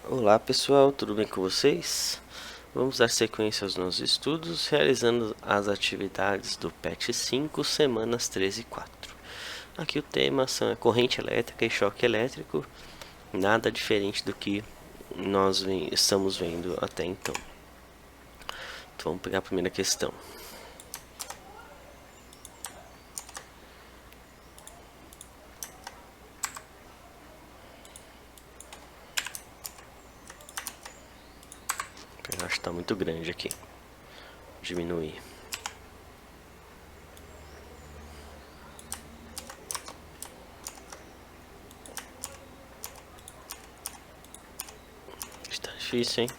Olá pessoal, tudo bem com vocês? Vamos dar sequência aos nossos estudos, realizando as atividades do PET 5, semanas 13 e 4. Aqui o tema são corrente elétrica e choque elétrico, nada diferente do que nós estamos vendo até então. Então vamos pegar a primeira questão. Eu acho que está muito grande aqui. Diminuir. Está difícil, hein?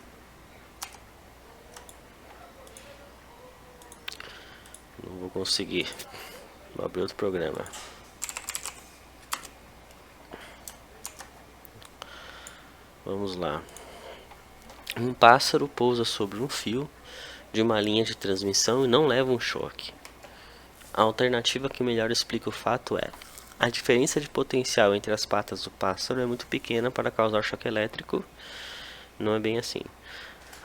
Não vou conseguir. Vou abrir outro programa. Vamos lá. Um pássaro pousa sobre um fio de uma linha de transmissão e não leva um choque. A alternativa que melhor explica o fato é: a diferença de potencial entre as patas do pássaro é muito pequena para causar choque elétrico. Não é bem assim.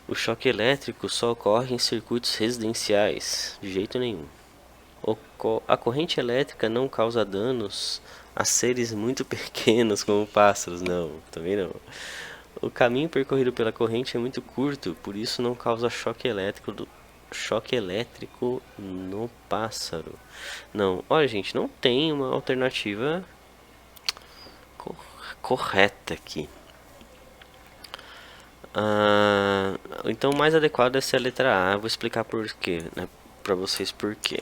O choque elétrico só ocorre em circuitos residenciais, de jeito nenhum. A corrente elétrica não causa danos a seres muito pequenos como pássaros, não, também não. O caminho percorrido pela corrente é muito curto, por isso não causa choque elétrico no pássaro. Não, olha gente, não tem uma alternativa correta aqui. Então o mais adequado é ser a letra A. Eu vou explicar por quê, né, para vocês por quê.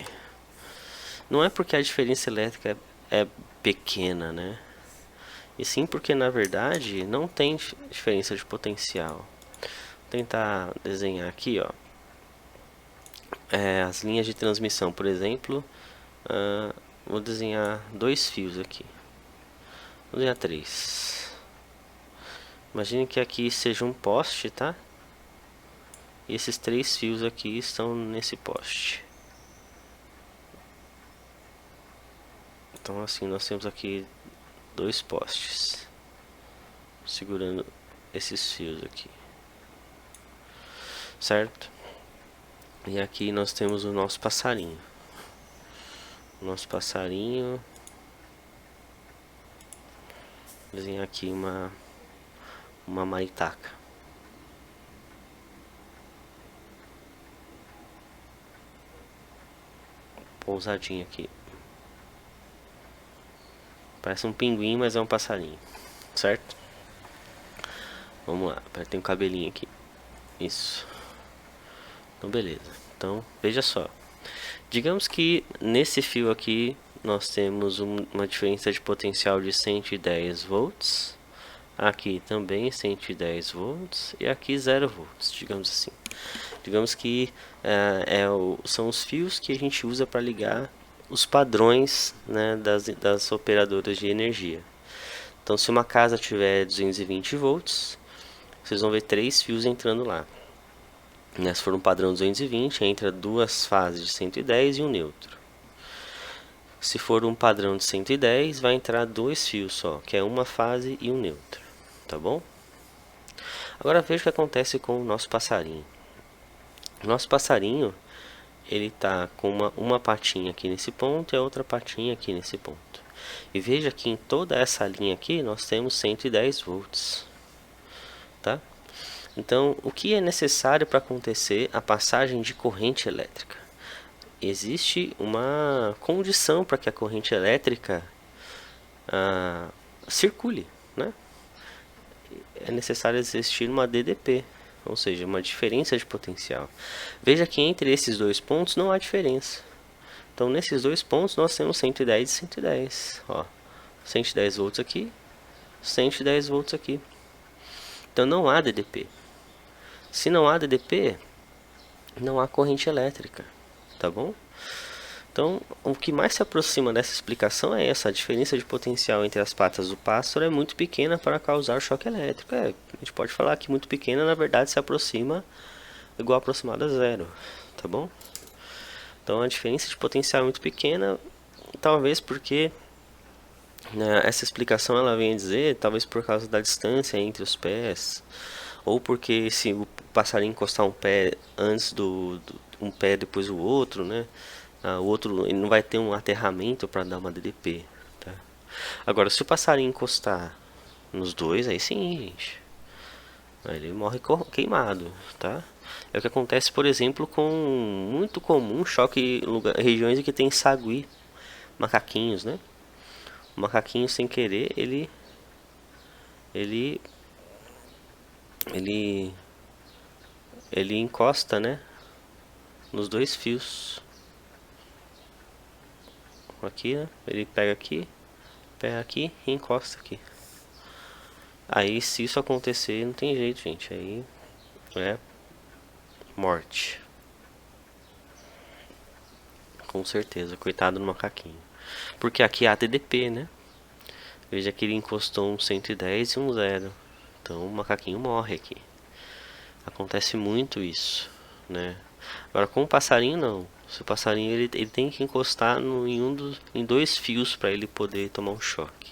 Não é porque a diferença elétrica é pequena, né? E sim porque na verdade não tem diferença de potencial. Vou tentar desenhar aqui, ó. As linhas de transmissão, por exemplo. Vou desenhar dois fios aqui. Vou desenhar três. Imagine que aqui seja um poste, tá? E esses três fios aqui estão nesse poste. Então assim, nós temos aqui dois postes segurando esses fios aqui, certo? E aqui nós temos o nosso passarinho. O nosso passarinho. Vou desenhar aqui uma maritaca. Pousadinha aqui. Parece um pinguim, mas é um passarinho, certo? Vamos lá, tem um cabelinho aqui. Isso. Então beleza. Então veja só. Digamos que nesse fio aqui nós temos uma diferença de potencial de 110 volts. Aqui também 110 volts e aqui 0 volts, digamos assim. Digamos que são os fios que a gente usa para ligar os padrões, né, das operadoras de energia. Então, se uma casa tiver 220 volts, vocês vão ver três fios entrando lá. Se for um padrão 220, entra duas fases de 110 e um neutro. Se for um padrão de 110, vai entrar dois fios só, que é uma fase e um neutro, tá bom? Agora veja o que acontece com o nosso passarinho. O nosso passarinho, ele está com uma patinha aqui nesse ponto e a outra patinha aqui nesse ponto. E veja que em toda essa linha aqui nós temos 110 volts, tá? Então, o que é necessário para acontecer a passagem de corrente elétrica? Existe uma condição para que a corrente elétrica circule, né? É necessário existir uma DDP, ou seja, uma diferença de potencial. Veja que entre esses dois pontos não há diferença. Então, nesses dois pontos nós temos 110 e 110. Ó, 110 volts aqui, 110 volts aqui. Então, não há DDP. Se não há DDP, não há corrente elétrica, tá bom? Então, o que mais se aproxima dessa explicação é essa: a diferença de potencial entre as patas do pássaro é muito pequena para causar choque elétrico. A gente pode falar que muito pequena, na verdade, se aproxima igual aproximada a zero, tá bom? Então, a diferença de potencial é muito pequena, talvez porque Essa explicação ela vem a dizer, talvez por causa da distância entre os pés, ou porque se o passarinho encostar um pé antes um pé depois o outro, né? O outro ele não vai ter um aterramento para dar uma DDP, tá? Agora, se o passarinho encostar nos dois, aí sim, gente. Aí ele morre queimado, tá? É o que acontece, por exemplo, com muito comum choque em regiões em que tem sagui, macaquinhos, né? O macaquinho sem querer, ele ele ele encosta, né, nos dois fios. Aqui, né? Ele pega aqui e encosta aqui. Aí se isso acontecer, não tem jeito, gente. Aí é morte. Com certeza, coitado do macaquinho. Porque aqui é ATDP, né? Veja que ele encostou um 110 e um 0. Então o macaquinho morre aqui. Acontece muito isso, né? Agora com o passarinho não. Se o passarinho ele tem que encostar em dois fios para ele poder tomar um choque,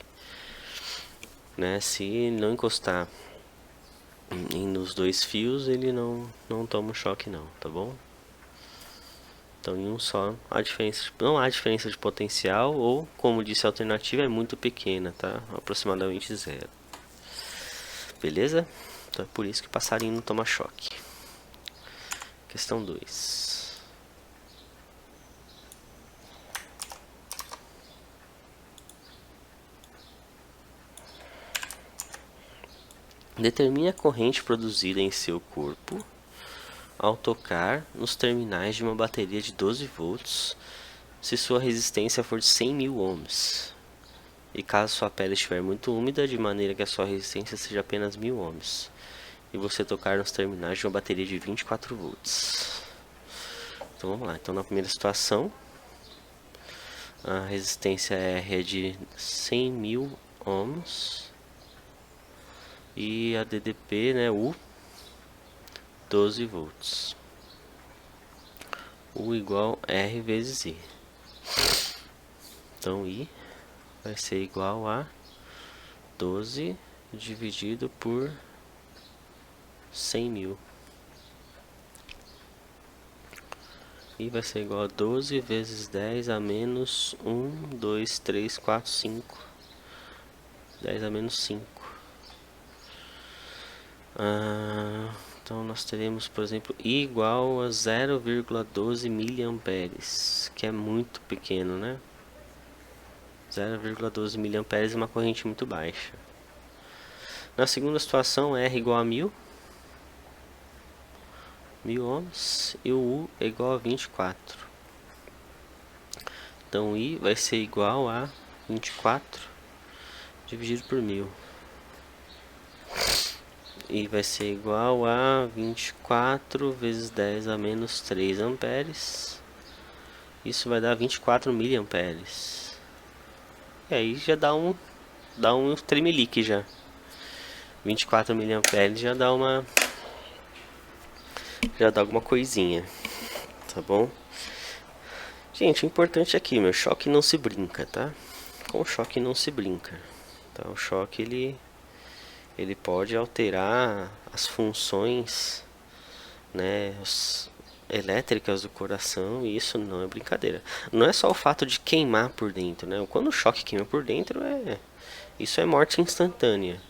né? Se não encostar nos dois fios, ele não toma um choque não, tá bom? Então em um só não há diferença de potencial, ou como disse a alternativa é muito pequena, tá? Aproximadamente zero. Beleza? Então é por isso que o passarinho não toma choque. Questão 2. Determine a corrente produzida em seu corpo ao tocar nos terminais de uma bateria de 12 volts se sua resistência for de 100.000 ohms. E caso sua pele estiver muito úmida, de maneira que a sua resistência seja apenas 1.000 ohms. E você tocar nos terminais de uma bateria de 24 volts. Então vamos lá. Então na primeira situação, a resistência R é de 100.000 ohms. E a DDP, né, U, 12 volts. U igual R vezes I. Então I vai ser igual a 12 dividido por 100.000. I vai ser igual a 12 vezes 10 a menos 1, 2, 3, 4, 5. 10 a menos 5. Então nós teremos, por exemplo, I igual a 0,12 miliamperes, que é muito pequeno, né? 0,12 miliamperes é uma corrente muito baixa. Na segunda situação, R igual a 1.000 ohms e o U é igual a 24. Então I vai ser igual a 24 dividido por 1.000. I vai ser igual a 24 vezes 10 a menos 3 amperes. Isso vai dar 24 miliamperes. E aí já dá um tremelique já. 24 miliamperes já dá alguma coisinha, tá bom? Gente, o importante aqui, meu, choque não se brinca, tá? Com o choque não se brinca. Tá? O choque ele pode alterar as funções, né, elétricas do coração, e isso não é brincadeira. Não é só o fato de queimar por dentro, né? Quando o choque queima por dentro, isso é morte instantânea.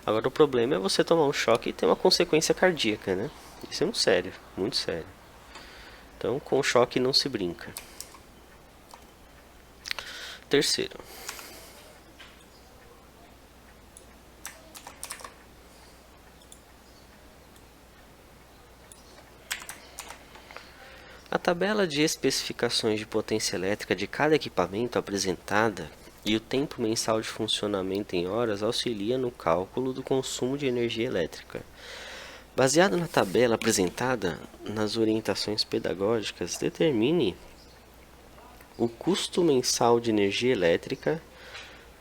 Agora o problema é você tomar um choque e ter uma consequência cardíaca, né? Isso é muito sério, muito sério. Então com o choque não se brinca. Terceiro. A tabela de especificações de potência elétrica de cada equipamento apresentada e o tempo mensal de funcionamento em horas auxilia no cálculo do consumo de energia elétrica. Baseado na tabela apresentada nas orientações pedagógicas, determine o custo mensal de energia elétrica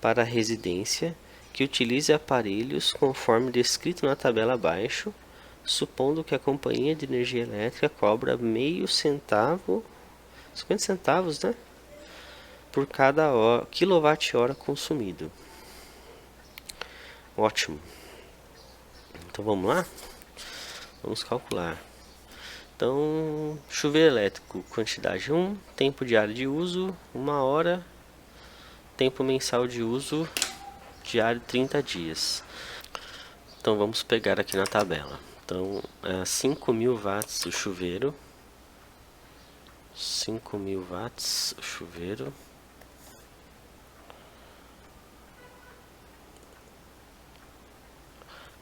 para a residência que utilize aparelhos conforme descrito na tabela abaixo, supondo que a companhia de energia elétrica cobra meio centavo, 50 centavos, né, por cada quilowatt-hora consumido. Ótimo. Então vamos lá? Vamos calcular. Então, chuveiro elétrico, quantidade 1, tempo diário de uso, 1 hora, tempo mensal de uso, diário 30 dias. Então vamos pegar aqui na tabela. Então, 5.000 watts o chuveiro. 5.000 watts o chuveiro.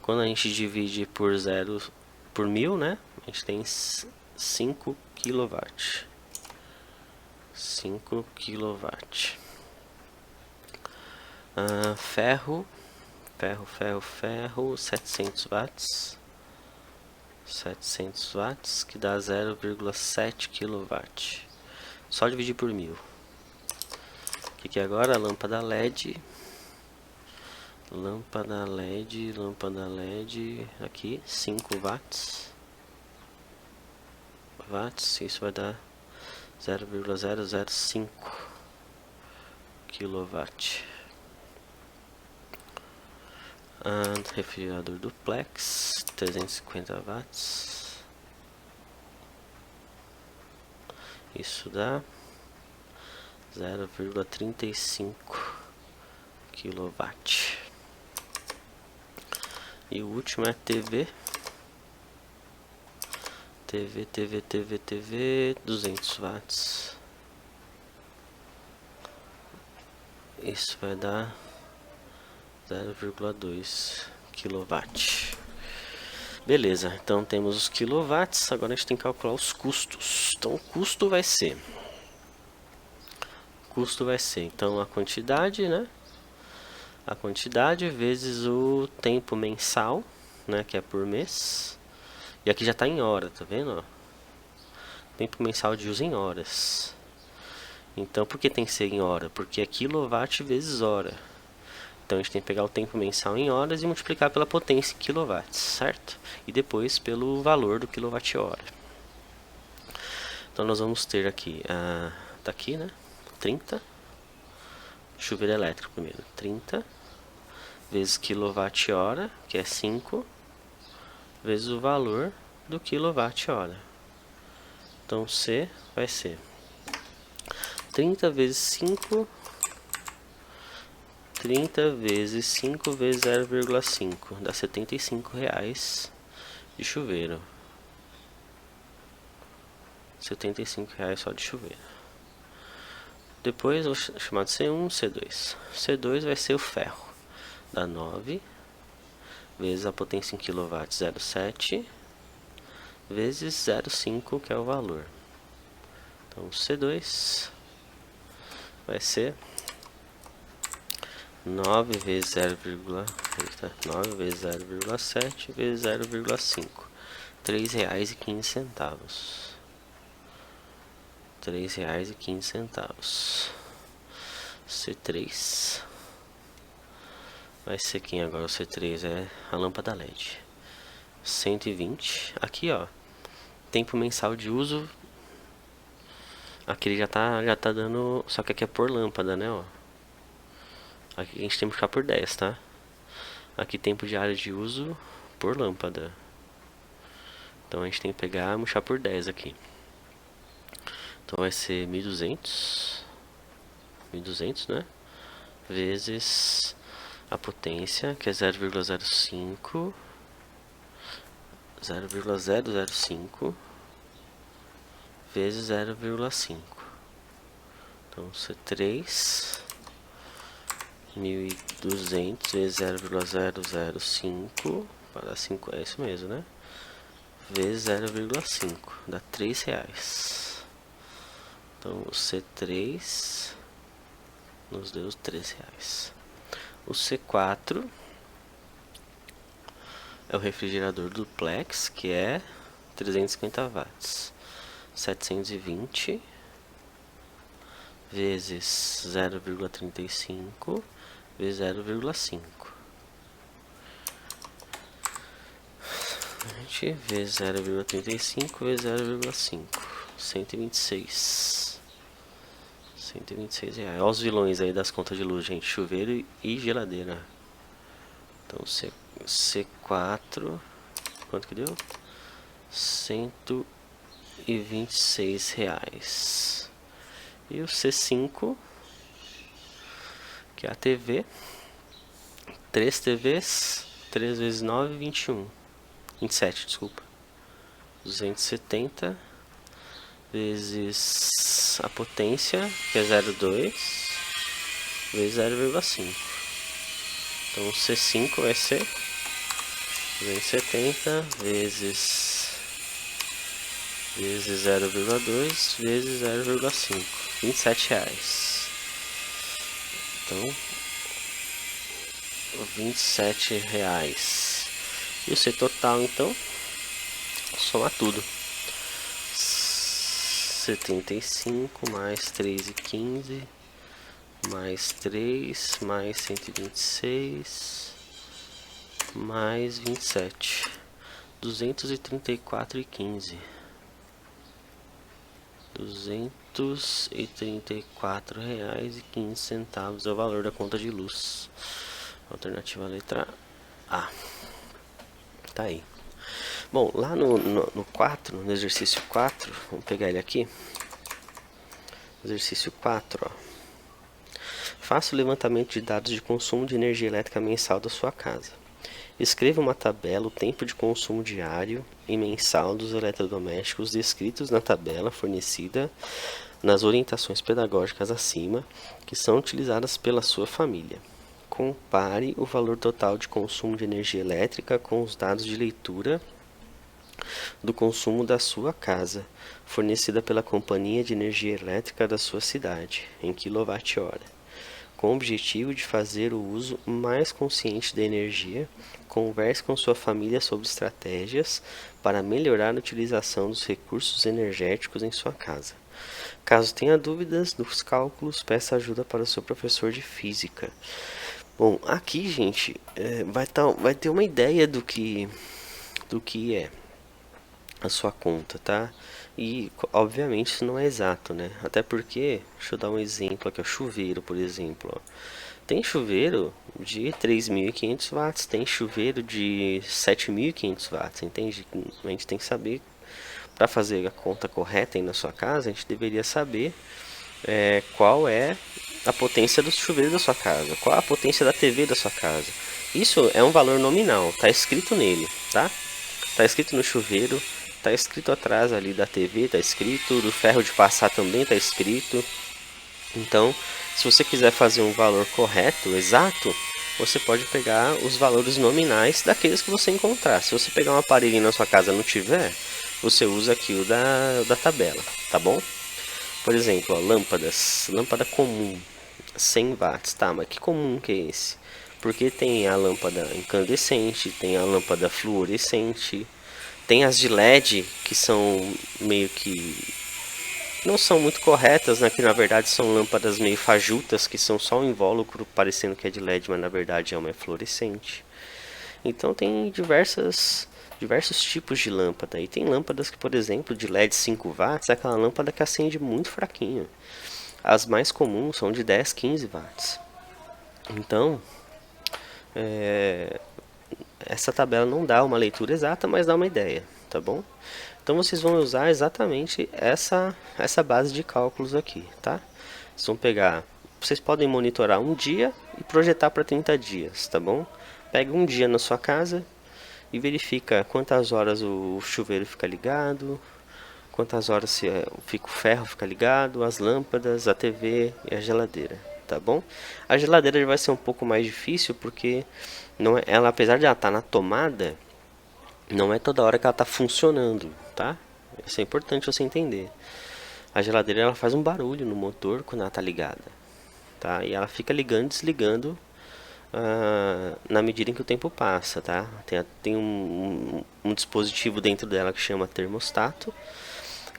Quando a gente divide por 1000, né? A gente tem 5 kW. 5 kW. Ferro, 700 watts. 700 watts, que dá 0,7 kW. Só dividir por 1000. O que é agora? A lâmpada LED. Lâmpada LED, aqui 5 watts. Isso vai dar 0,005 kW. Refrigerador duplex, 350 watts. Isso dá 0,35 kW. E o último é TV. TV 200 watts. Isso vai dar 0,2 kW. Beleza, então temos os quilowatts. Agora a gente tem que calcular os custos. Então o custo vai ser então a quantidade, né? A quantidade vezes o tempo mensal, né, que é por mês. E aqui já está em hora, tá vendo? Ó? Tempo mensal de uso em horas. Então por que tem que ser em hora? Porque é quilowatt vezes hora. Então a gente tem que pegar o tempo mensal em horas e multiplicar pela potência em quilowatts, certo? E depois pelo valor do quilowatt-hora. Então nós vamos ter aqui, tá aqui, né? 30. Chuveiro elétrico primeiro. 30 vezes quilowatt-hora, que é 5, vezes o valor do quilowatt-hora. Então C vai ser 30 vezes 5. 30 vezes 5 vezes 0,5 dá R$75 de chuveiro. R$75 só de chuveiro. Depois vou chamar de C1, C2. C2 vai ser o ferro. Dá 9 vezes a potência em quilowatts, 0,7 vezes 0,5, que é o valor. Então C2 vai ser 9 vezes 9 vezes 0,7 vezes 0,5, R$3,15. R$3,15. C3 vai ser quem agora? O C3 é a lâmpada LED. 120. Aqui, ó, tempo mensal de uso. Aqui ele já tá dando, só que aqui é por lâmpada, né, ó. Aqui a gente tem que ficar por 10, tá? Aqui tempo diário de uso por lâmpada. Então a gente tem que pegar e multiplicar por 10 aqui. Então vai ser 1.200, né? Vezes a potência, que é 0,05, vezes 0,5. Então C3, 1.200 vezes 0,005, para dar 5, é isso mesmo, né? Vezes 0,5, dá R$3. Então o C3 nos deu R$3. O C4 é o refrigerador duplex, que é 350 watts. 720 vezes 0,35 vezes 0,5. Vezes 0,35 vezes 0,5. 126. R$ 126. Olha os vilões aí das contas de luz, gente. Chuveiro e geladeira. Então C4. Quanto que deu? R$ 126. E o C5, que é a TV. 3 TVs. 3 vezes 9, 21. 27, desculpa. 270 vezes a potência, que é 0,2, vezes 0,5. Então C5 vai ser 270 vezes 0,2 vezes 0,5, R$ 27. Então R$ 27. E o C total, então, somar tudo. 75 mais 3,15 mais 3 mais 126 mais 27. 234,15. R$ 234,15 é o valor da conta de luz. Alternativa letra A. Tá aí. Bom, lá no 4, no exercício 4, vamos pegar ele aqui. Exercício 4, ó. Faça o levantamento de dados de consumo de energia elétrica mensal da sua casa. Escreva uma tabela, o tempo de consumo diário e mensal dos eletrodomésticos descritos na tabela fornecida nas orientações pedagógicas acima, que são utilizadas pela sua família. Compare o valor total de consumo de energia elétrica com os dados de leitura do consumo da sua casa, fornecida pela companhia de energia elétrica da sua cidade, em kWh, com o objetivo de fazer o uso mais consciente da energia. Converse com sua família sobre estratégias para melhorar a utilização dos recursos energéticos em sua casa. Caso tenha dúvidas dos cálculos, peça ajuda para o seu professor de física. Bom, aqui, gente, vai ter uma ideia do que é a sua conta, tá? E, obviamente, isso não é exato, né? Até porque, deixa eu dar um exemplo aqui, ó, chuveiro, por exemplo, ó. Tem chuveiro de 3.500 watts, tem chuveiro de 7.500 watts, entende? A gente tem que saber, para fazer a conta correta aí na sua casa, a gente deveria saber qual é a potência do chuveiro da sua casa, qual a potência da TV da sua casa. Isso é um valor nominal, tá escrito nele, tá? Tá escrito no chuveiro, tá escrito atrás ali da TV, tá escrito, do ferro de passar também tá escrito. Então, se você quiser fazer um valor correto, exato, você pode pegar os valores nominais daqueles que você encontrar. Se você pegar um aparelhinho na sua casa e não tiver, você usa aqui o da tabela, tá bom? Por exemplo, ó, lâmpadas, lâmpada comum, 100 watts, tá, mas que comum que é esse? Porque tem a lâmpada incandescente, tem a lâmpada fluorescente, tem as de LED que são meio que não são muito corretas, né? Que na verdade são lâmpadas meio fajutas, que são só um invólucro parecendo que é de LED, mas na verdade é uma fluorescente. Então tem diversos tipos de lâmpada. E tem lâmpadas que, por exemplo, de LED 5 watts, é aquela lâmpada que acende muito fraquinho. As mais comuns são de 10, 15 watts. Então, essa tabela não dá uma leitura exata, mas dá uma ideia, tá bom? Então vocês vão usar exatamente essa base de cálculos aqui, tá? Vocês vão pegar, vocês podem monitorar um dia e projetar para 30 dias, tá bom? Pega um dia na sua casa e verifica quantas horas o chuveiro fica ligado, quantas horas o ferro fica ligado, as lâmpadas, a TV e a geladeira, tá bom? A geladeira vai ser um pouco mais difícil porque ela, apesar de ela estar na tomada, não é toda hora que ela está funcionando, tá? Isso é importante você entender. A geladeira ela faz um barulho no motor quando ela está ligada, tá? E ela fica ligando e desligando na medida em que o tempo passa, tá? Tem um dispositivo dentro dela que chama termostato.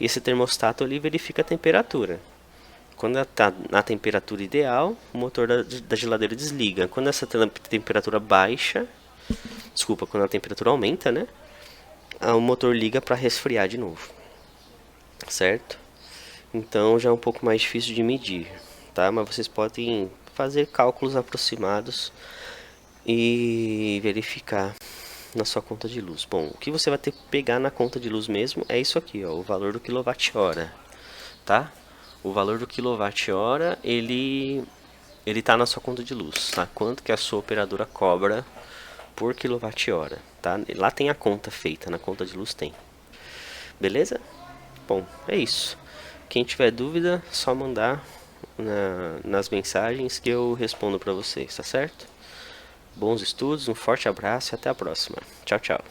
E esse termostato ali verifica a temperatura. Quando ela está na temperatura ideal, o motor da geladeira desliga. Quando essa temperatura baixa, quando a temperatura aumenta, né? O motor liga para resfriar de novo, certo? Então já é um pouco mais difícil de medir, tá? Mas vocês podem fazer cálculos aproximados e verificar na sua conta de luz. Bom, o que você vai ter que pegar na conta de luz mesmo é isso aqui, ó, o valor do quilowatt-hora, tá? O valor do quilowatt-hora, ele tá na sua conta de luz, tá? Quanto que a sua operadora cobra por quilowatt-hora, tá? Lá tem a conta feita, na conta de luz tem. Beleza? Bom, é isso. Quem tiver dúvida, só mandar nas mensagens que eu respondo para vocês, tá certo? Bons estudos, um forte abraço e até a próxima. Tchau, tchau.